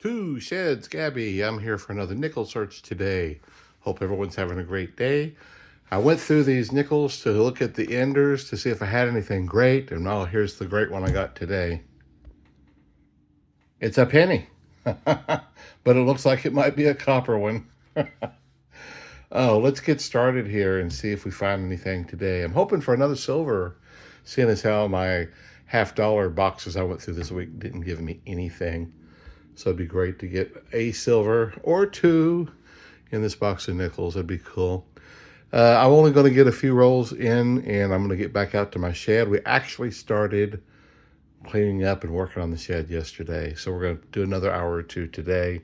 Two Sheds, Gabby. I'm here for another nickel search today. Hope everyone's having a great day. I went through these nickels to look at the enders to see if I had anything great, and now here's the great one I got today. It's a penny, but it looks like it might be a copper one. Oh, let's get started here and see if we find anything today. I'm hoping for another silver, seeing as how my $50 boxes I went through this week didn't give me anything. So it'd be great to get a silver or two in this box of nickels. That'd be cool. I'm only going to get a few rolls in, and I'm going to get back out to my shed. We actually started cleaning up and working on the shed yesterday, so we're going to do another hour or two today.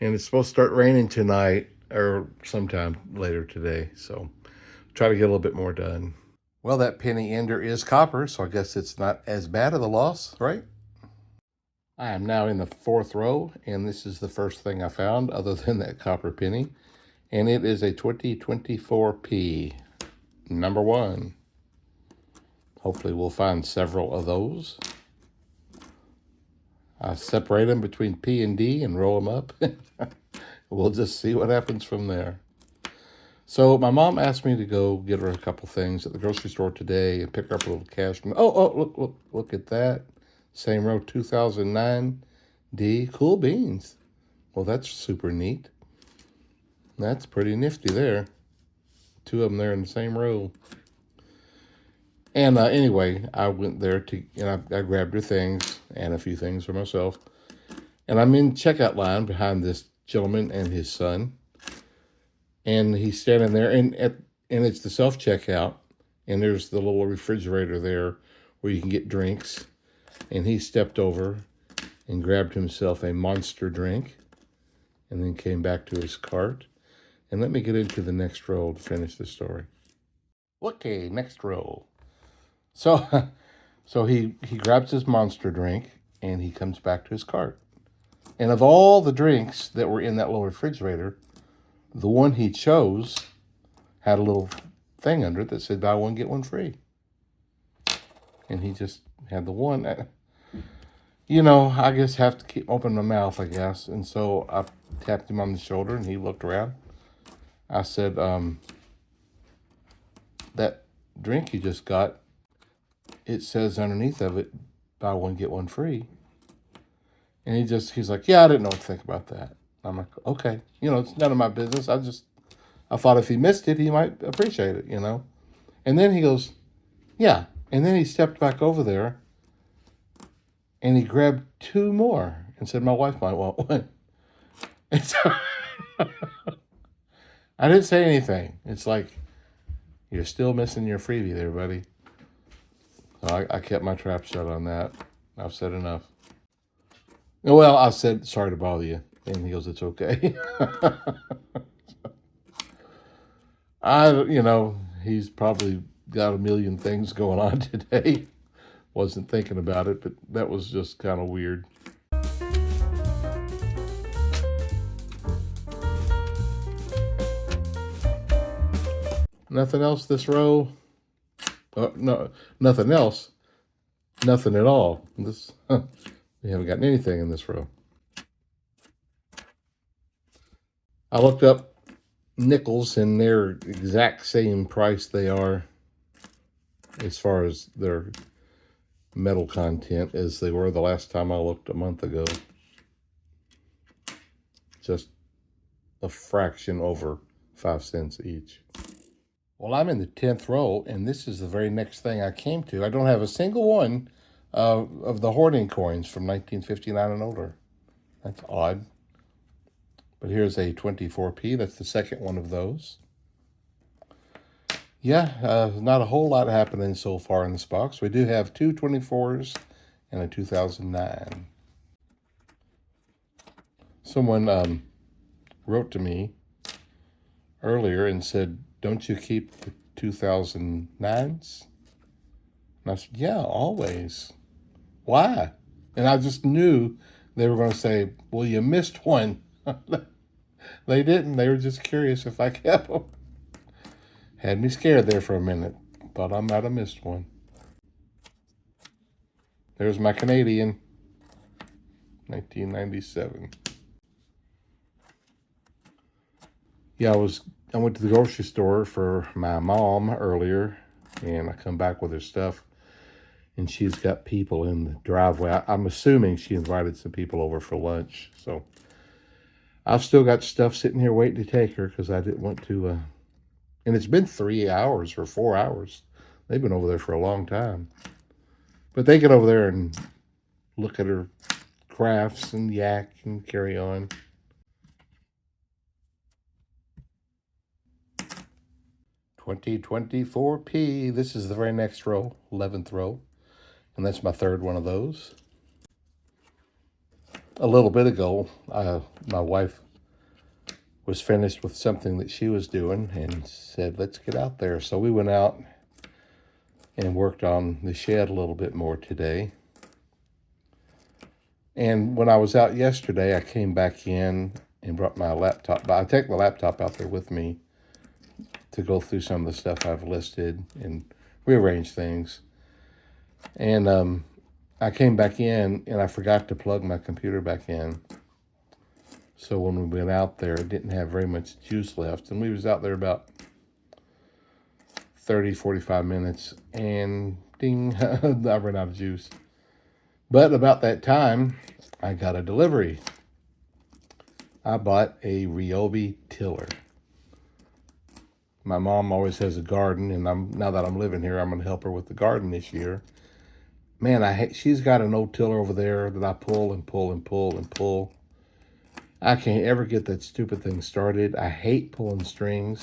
And it's supposed to start raining tonight or sometime later today, so try to get a little bit more done. Well, that penny ender is copper, so I guess it's not as bad of a loss, right? I am now in the fourth row, and this is the first thing I found other than that copper penny, and it is a 2024P, number one. Hopefully we'll find several of those. I separate them between P and D and roll them up. We'll just see what happens from there. So my mom asked me to go get her a couple things at the grocery store today and pick her up a little cash. Look at that. Same row, 2009 D. Cool beans. Well, that's super neat. That's pretty nifty there. Two of them there in the same row. And anyway, I went there and I grabbed her things and a few things for myself. And I'm in checkout line behind this gentleman and his son. And he's standing there, and it's the self-checkout. And there's the little refrigerator there where you can get drinks. And he stepped over and grabbed himself a Monster drink and then came back to his cart. And let me get into the next row to finish the story. Okay, next row. So he grabs his Monster drink and he comes back to his cart. And of all the drinks that were in that little refrigerator, the one he chose had a little thing under it that said buy one, get one free. And he just had the one. I just have to keep open my mouth, I guess. And so I tapped him on the shoulder and he looked around. I said, that drink you just got, it says underneath of it, buy one, get one free. And he's like, yeah, I didn't know what to think about that. I'm like, okay, it's none of my business. I thought if he missed it, he might appreciate it, And then he goes, yeah. And then he stepped back over there and he grabbed two more and said, my wife might want one. And so I didn't say anything. It's like, you're still missing your freebie there, buddy. So I kept my trap shut on that. I've said enough. Well, I said, sorry to bother you. And he goes, it's okay. He's probably got a million things going on today. Wasn't thinking about it, but that was just kind of weird. Nothing else this row? No, nothing else. Nothing at all. We haven't gotten anything in this row. I looked up nickels, and they're exact same price they are as far as their metal content as they were the last time I looked a month ago. Just a fraction over 5 cents each. Well, I'm in the 10th row, and this is the very next thing I came to. I don't have a single one of the Hoarding coins from 1959 and older. That's odd. But here's a 24P. That's the second one of those. Yeah, not a whole lot happening so far in this box. We do have two 24s and a 2009. Someone wrote to me earlier and said, don't you keep the 2009s? And I said, yeah, always. Why? And I just knew they were going to say, well, you missed one. They didn't. They were just curious if I kept them. Had me scared there for a minute. Thought I might have missed one. There's my Canadian. 1997. Yeah, I went to the grocery store for my mom earlier, and I come back with her stuff, and she's got people in the driveway. I'm assuming she invited some people over for lunch. So I've still got stuff sitting here waiting to take her because I didn't want to. And it's been 3 hours or 4 hours. They've been over there for a long time. But they get over there and look at her crafts and yak and carry on. $20.24. This is the very next row, 11th row. And that's my third one of those. A little bit ago, my wife was finished with something that she was doing and said, let's get out there. So we went out and worked on the shed a little bit more today. And when I was out yesterday, I came back in and brought my laptop. But I take my laptop out there with me to go through some of the stuff I've listed and rearrange things. And I came back in and I forgot to plug my computer back in. So when we went out there, it didn't have very much juice left. And we was out there about 30, 45 minutes and ding, I ran out of juice. But about that time, I got a delivery. I bought a Ryobi tiller. My mom always has a garden, and now that I'm living here, I'm going to help her with the garden this year. Man, she's got an old tiller over there that I pull and pull and pull and pull. I can't ever get that stupid thing started. I hate pulling strings.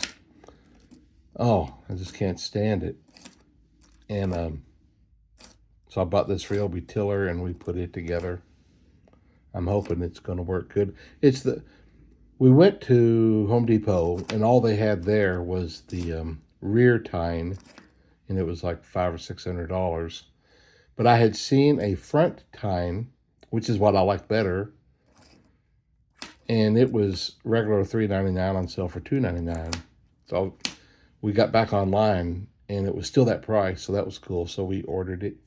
Oh, I just can't stand it. And so I bought this Ryobi tiller, and we put it together. I'm hoping it's going to work good. We went to Home Depot, and all they had there was the rear tine, and it was like $500 or $600. But I had seen a front tine, which is what I like better, and it was regular $3.99 on sale for $2.99. So we got back online, and it was still that price, so that was cool. So we ordered it.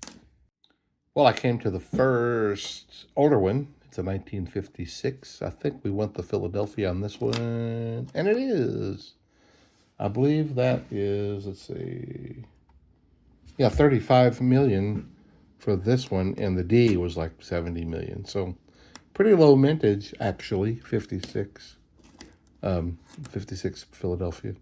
Well, I came to the first older one. It's a 1956. I think we went to Philadelphia on this one. And it is. I believe that is, let's see. Yeah, 35 million for this one. And the D was like 70 million. So pretty low mintage, actually. 56. 56 Philadelphia.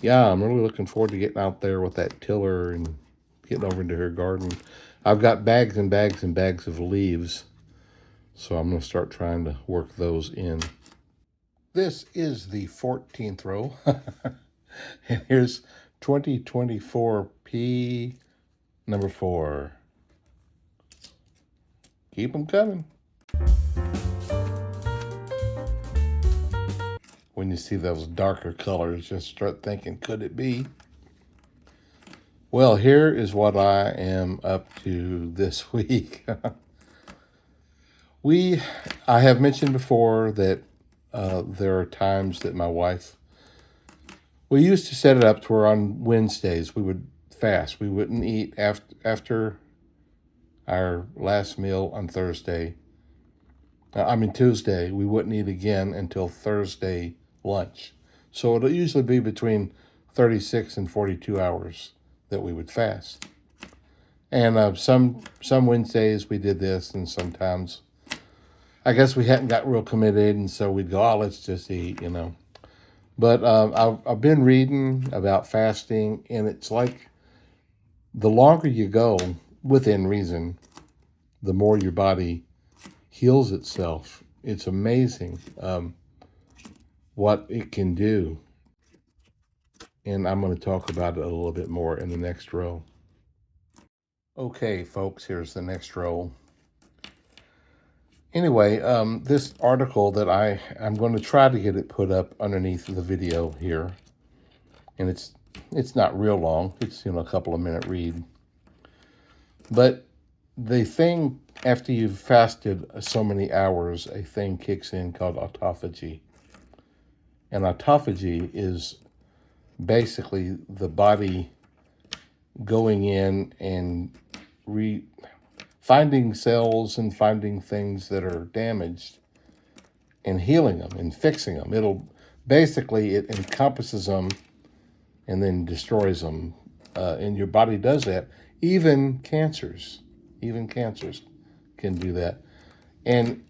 Yeah, I'm really looking forward to getting out there with that tiller and getting over into her garden. I've got bags and bags and bags of leaves, so I'm going to start trying to work those in. This is the 14th row, and here's 2024P number 4. Keep them coming. When you see those darker colors, just start thinking, could it be? Well, here is what I am up to this week. I have mentioned before that there are times that my wife, we used to set it up to where on Wednesdays we would fast. We wouldn't eat after our last meal on Tuesday. We wouldn't eat again until Thursday lunch. So it'll usually be between 36 and 42 hours that we would fast. And some Wednesdays we did this, and sometimes I guess we hadn't got real committed, and so we'd go, oh, let's just eat, But I've been reading about fasting, and it's like the longer you go, within reason, the more your body heals itself. It's amazing what it can do. And I'm going to talk about it a little bit more in the next row. Okay, folks, here's the next row. Anyway, this article that I'm going to try to get it put up underneath the video here. And it's not real long. It's, a couple of minute read. But the thing after you've fasted so many hours, a thing kicks in called autophagy. And autophagy is basically the body going in and finding cells and finding things that are damaged and healing them and fixing them. It encompasses them and then destroys them. And your body does that. Even cancers can do that. And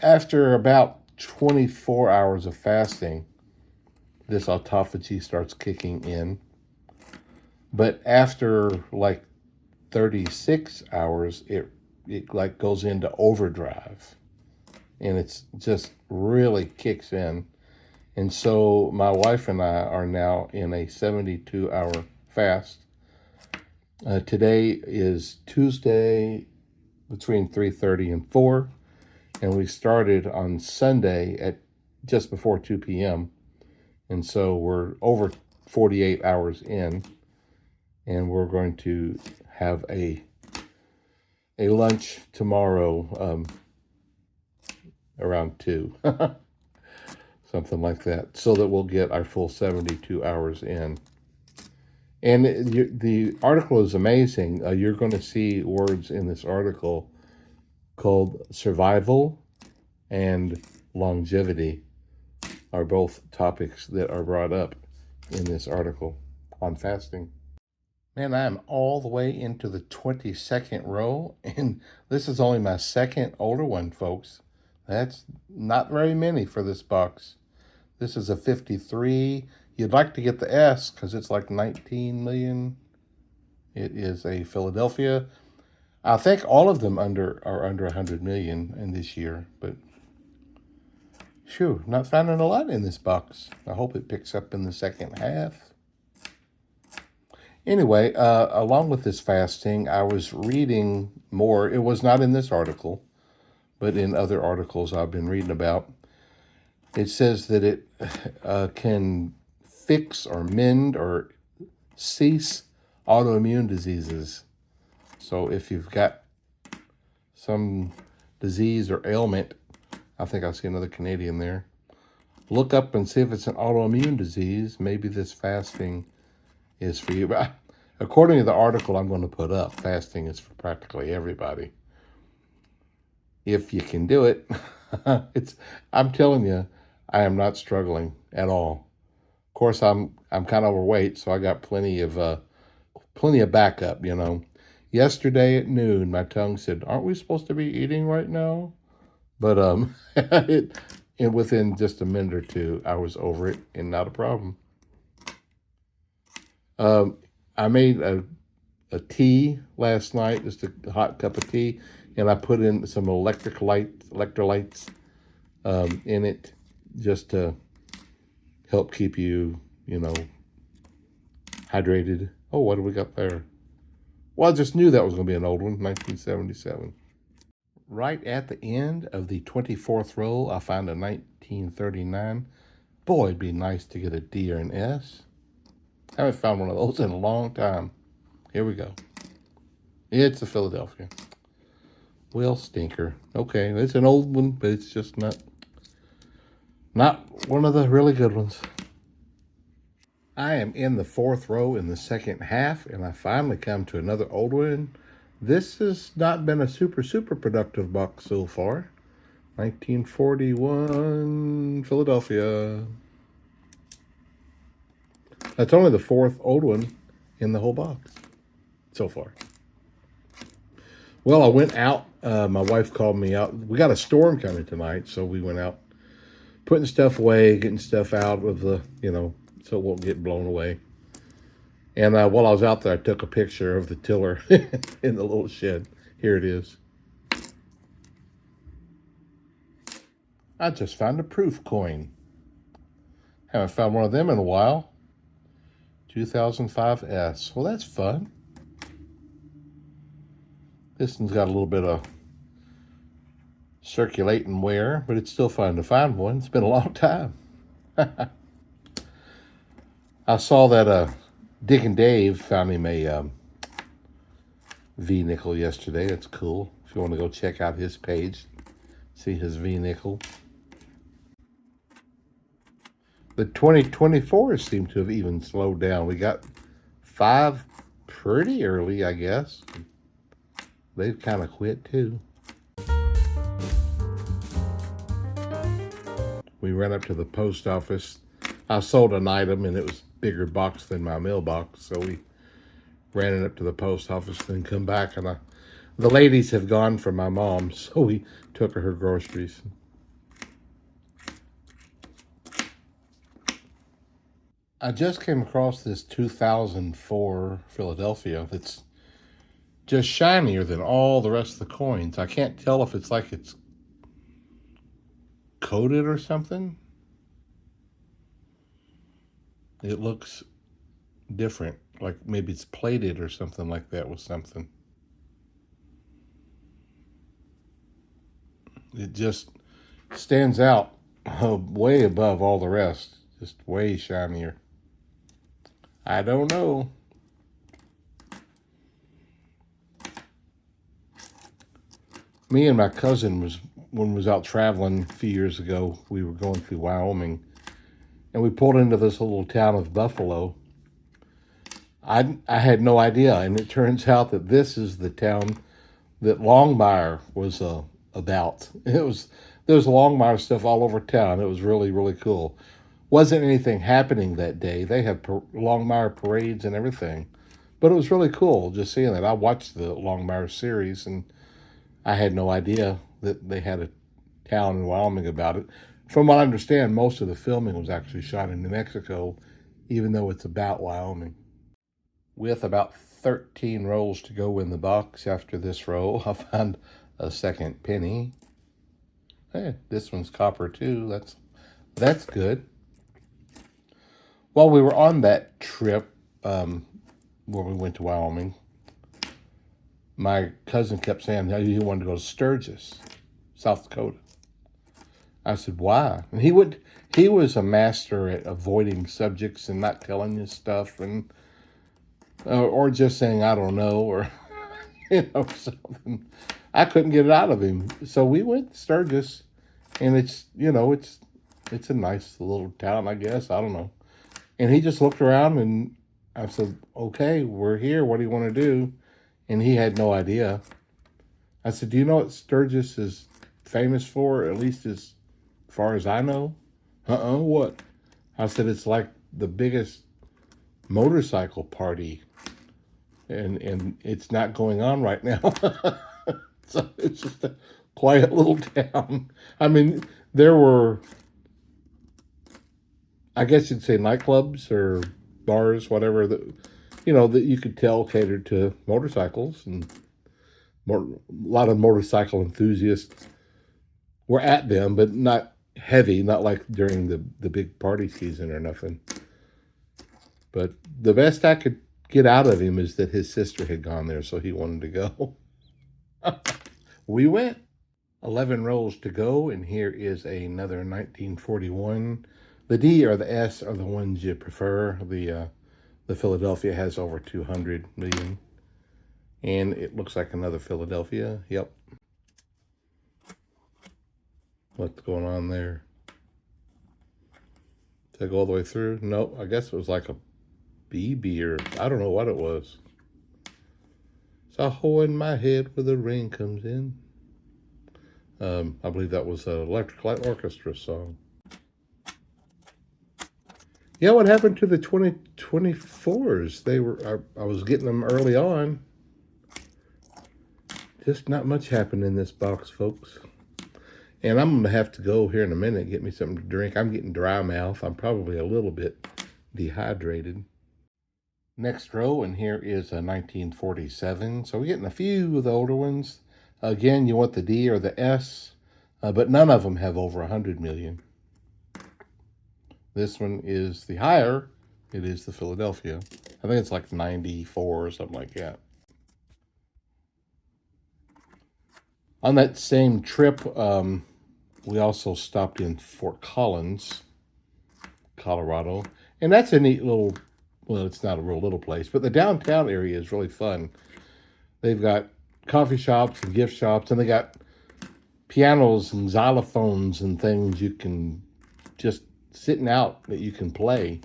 after about 24 hours of fasting, this autophagy starts kicking in. But after like 36 hours, it like goes into overdrive. And it's just really kicks in. And so my wife and I are now in a 72-hour fast. Today is Tuesday between 3:30 and 4. And we started on Sunday at just before 2 p.m. And so we're over 48 hours in. And we're going to have a lunch tomorrow around 2. Something like that, so that we'll get our full 72 hours in. And the article is amazing. You're going to see words in this article called survival and longevity are both topics that are brought up in this article on fasting. Man, I am all the way into the 22nd row, and this is only my second older one, folks. That's not very many for this box. This is a 53. You'd like to get the S because it's like 19 million. It is a Philadelphia. I think all of them are under 100 million in this year, but phew, not finding a lot in this box. I hope it picks up in the second half. Anyway, along with this fasting, I was reading more. It was not in this article, but in other articles I've been reading about. It says that it can fix or mend or cease autoimmune diseases. So if you've got some disease or ailment, I think I see another Canadian there, look up and see if it's an autoimmune disease. Maybe this fasting is for you. But according to the article I'm going to put up, fasting is for practically everybody. If you can do it, I'm telling you, I am not struggling at all. Of course, I'm kind of overweight, so I got plenty of backup. Yesterday at noon, my tongue said, "Aren't we supposed to be eating right now?" But and within just a minute or two, I was over it and not a problem. I made a tea last night, just a hot cup of tea, and I put in some electrolytes in it, just to help keep you, hydrated. Oh, what do we got there? Well, I just knew that was going to be an old one, 1977. Right at the end of the 24th row, I found a 1939. Boy, it'd be nice to get a D or an S. I haven't found one of those in a long time. Here we go. It's a Philadelphia. Well, stinker. Okay, it's an old one, but it's just not one of the really good ones. I am in the 4th row in the second half, and I finally come to another old one. This has not been a super productive box so far. 1941 Philadelphia. That's only the 4th old one in the whole box so far. Well, I went out. My wife called me out. We got a storm coming tonight, so we went out putting stuff away, getting stuff out of the, so it won't get blown away. And while I was out there, I took a picture of the tiller in the little shed. Here it is. I just found a proof coin. Haven't found one of them in a while. 2005 S. Well, that's fun. This one's got a little bit of circulating wear, but it's still fun to find one. It's been a long time. I saw that Dick and Dave found him a V-nickel yesterday. That's cool. If you want to go check out his page, see his V-nickel. The 2024s seem to have even slowed down. We got 5 pretty early, I guess. They've kind of quit too. We ran up to the post office. I sold an item and it was a bigger box than my mailbox, so we ran it up to the post office and then come back, and the ladies have gone for my mom, so we took her groceries. I just came across this 2004 Philadelphia that's just shinier than all the rest of the coins. I can't tell if it's like it's coated or something. It looks different, like maybe it's plated or something like that with something. It just stands out way above all the rest, just way shinier. I don't know. Me and my cousin when we was out traveling a few years ago, we were going through Wyoming, and we pulled into this little town of Buffalo. I had no idea, and it turns out that this is the town that Longmire was about. There was Longmire stuff all over town. It was really, really cool. Wasn't anything happening that day. They have Longmire parades and everything, but it was really cool just seeing that. I watched the Longmire series, and I had no idea that they had a town in Wyoming about it. From what I understand, most of the filming was actually shot in New Mexico, even though it's about Wyoming. With about 13 rolls to go in the box after this roll, I found a second penny. Hey, this one's copper too. That's good. While we were on that trip where we went to Wyoming, my cousin kept saying how he wanted to go to Sturgis, South Dakota. I said, why? And he was a master at avoiding subjects and not telling you stuff, and or just saying, I don't know, or something. I couldn't get it out of him. So we went to Sturgis, and it's a nice little town, I guess. I don't know. And he just looked around, and I said, okay, we're here. What do you want to do? And he had no idea. I said, do you know what Sturgis is famous for, at least as far as I know? What? I said, it's like the biggest motorcycle party, and it's not going on right now. So it's just a quiet little town. I mean, there were, I guess you'd say, nightclubs or bars, whatever, that you could tell catered to motorcycles, and a lot of motorcycle enthusiasts were at them, but not heavy, not like during the big party season or nothing. But the best I could get out of him is that his sister had gone there, so he wanted to go. We went. 11 rolls to go, and here is another 1941. The D or the S are the ones you prefer. The Philadelphia has over 200 million. And it looks like another Philadelphia. Yep. What's going on there? Did I go all the way through? Nope. I guess it was like a BB, or I don't know what it was. It's a hole in my head where the rain comes in. I believe that was an Electric Light Orchestra song. Yeah, what happened to the 2024s? I was getting them early on. Just not much happened in this box, folks. And I'm going to have to go here in a minute and get me something to drink. I'm getting dry mouth. I'm probably a little bit dehydrated. Next row, and here is a 1947. So we're getting a few of the older ones. Again, you want the D or the S, but none of them have over 100 million. This one is the higher. It is the Philadelphia. I think it's like 94 or something like that. On that same trip, we also stopped in Fort Collins, Colorado. And that's a neat little, well, it's not a real little place, but the downtown area is really fun. They've got coffee shops and gift shops, and they got pianos and xylophones and things you can just sitting out that you can play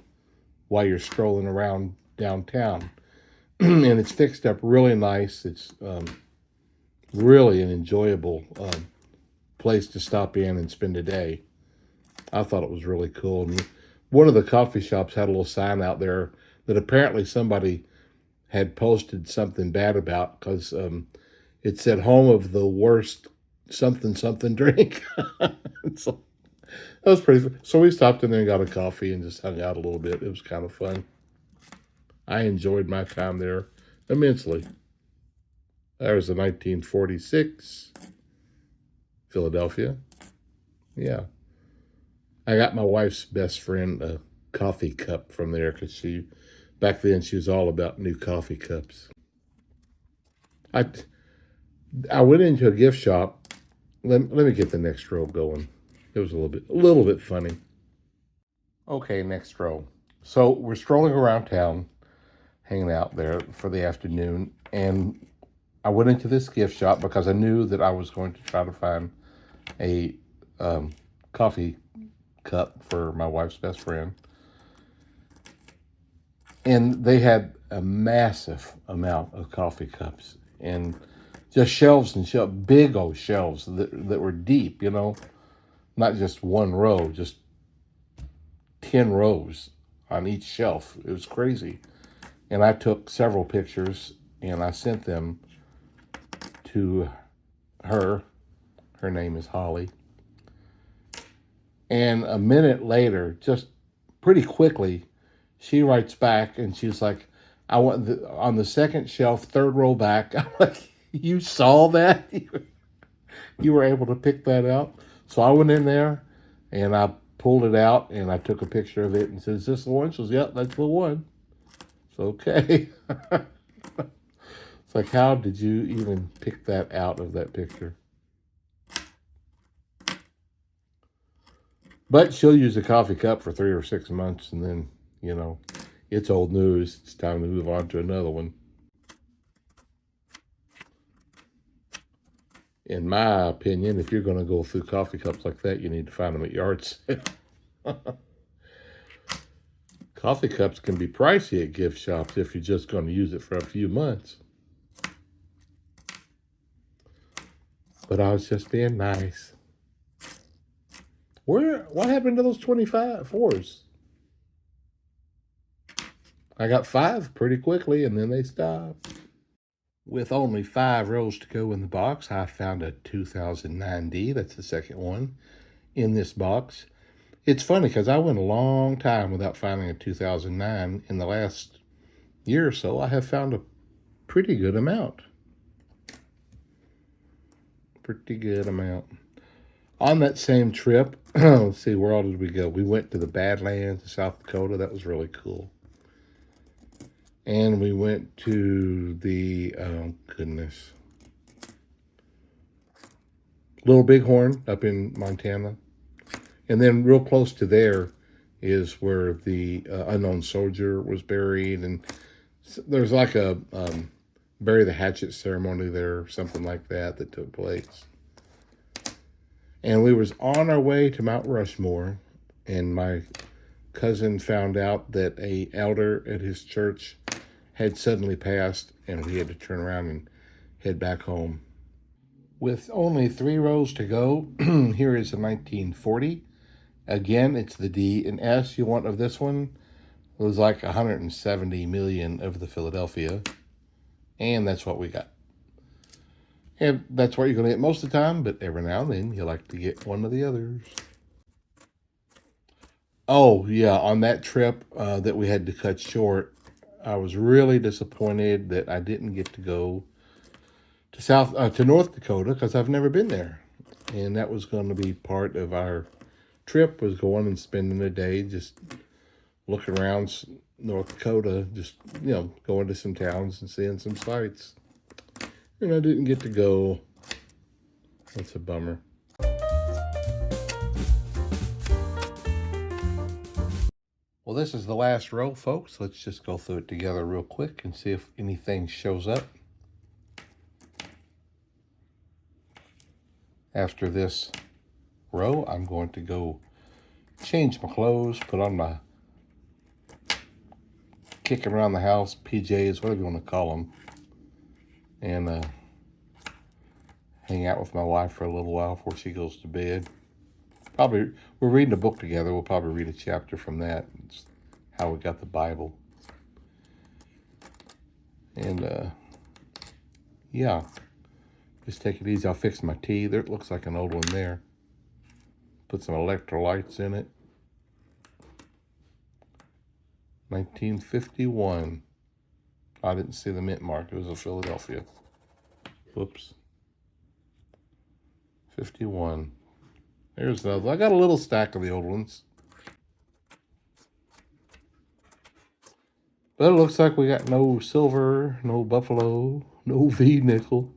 while you're strolling around downtown. And it's fixed up really nice. It's really an enjoyable place to stop in and spend a day. I thought it was really cool. And one of the coffee shops had a little sign out there that apparently somebody had posted something bad about, because it said home of the worst something something drink. So that was pretty fun. So we stopped in there and got a coffee and just hung out a little bit. It was kind of fun. I enjoyed my time there immensely. That was in 1946, Philadelphia. Yeah. I got my wife's best friend a coffee cup from there, because back then she was all about new coffee cups. I went into a gift shop. Let me get the next row going. It was a little bit funny. Okay, next row. So we're strolling around town, hanging out there for the afternoon, and I went into this gift shop because I knew that I was going to try to find a coffee cup for my wife's best friend. And they had a massive amount of coffee cups, and just shelves and shelves, big old shelves that were deep, not just one row, just 10 rows on each shelf. It was crazy. And I took several pictures and I sent them to her. Her name is Holly. And a minute later, just pretty quickly, she writes back and she's like, I want on the second shelf, third row back. I'm like, you saw that? You were able to pick that out? So I went in there and I pulled it out and I took a picture of it and said, is this the one? She says, yep, that's the one. It's okay. It's like, how did you even pick that out of that picture? But she'll use a coffee cup for 3 or 6 months, and then, it's old news. It's time to move on to another one. In my opinion, if you're going to go through coffee cups like that, you need to find them at yard sale. Coffee cups can be pricey at gift shops if you're just going to use it for a few months. But I was just being nice. What happened to those 25 4s? I got 5 pretty quickly, and then they stopped. With only 5 rows to go in the box, I found a 2009D. That's the second one in this box. It's funny because I went a long time without finding a 2009. In the last year or so, I have found a pretty good amount. On that same trip, let's see, where all did we go? We went to the Badlands of South Dakota. That was really cool. And we went to the, Little Bighorn up in Montana. And then real close to there is where the unknown soldier was buried. And there's like a bury the hatchet ceremony there, something like that took place. And we was on our way to Mount Rushmore, and my cousin found out that a elder at his church had suddenly passed, and we had to turn around and head back home. With only 3 rows to go, here is a 1940. Again, it's the D and S you want of this one. It was like 170 million of the Philadelphia, and that's what we got. And that's what you're going to get most of the time, but every now and then you like to get one of the others. Oh, yeah, on that trip that we had to cut short, I was really disappointed that I didn't get to go to North Dakota, because I've never been there. And that was going to be part of our trip, was going and spending a day just looking around North Dakota, just, going to some towns and seeing some sights. And I didn't get to go. That's a bummer. Well, this is the last row, folks. Let's just go through it together real quick and see if anything shows up. After this row, I'm going to go change my clothes, put on my kicking around the house PJs, whatever you want to call them, and hang out with my wife for a little while before she goes to bed. Probably, we're reading a book together. We'll probably read a chapter from that. It's how we got the Bible. And yeah, just take it easy. I'll fix my tea. There, it looks like an old one there. Put some electrolytes in it. 1951. I didn't see the mint mark. It was a Philadelphia. Whoops. 51. There's another. I got a little stack of the old ones. But it looks like we got no silver, no buffalo, no V nickel.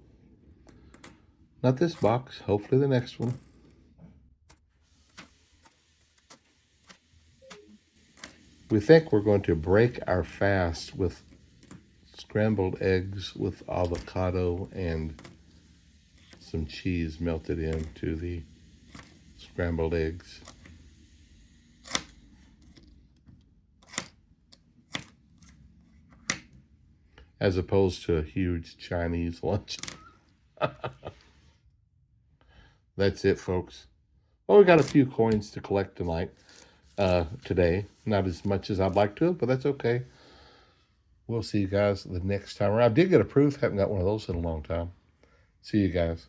Not this box. Hopefully the next one. We think we're going to break our fast with scrambled eggs with avocado and some cheese melted into the scrambled eggs. As opposed to a huge Chinese lunch. That's it, folks. Well, we got a few coins to collect tonight, today. Not as much as I'd like to, but that's okay. We'll see you guys the next time around. I did get a proof. Haven't got one of those in a long time. See you guys.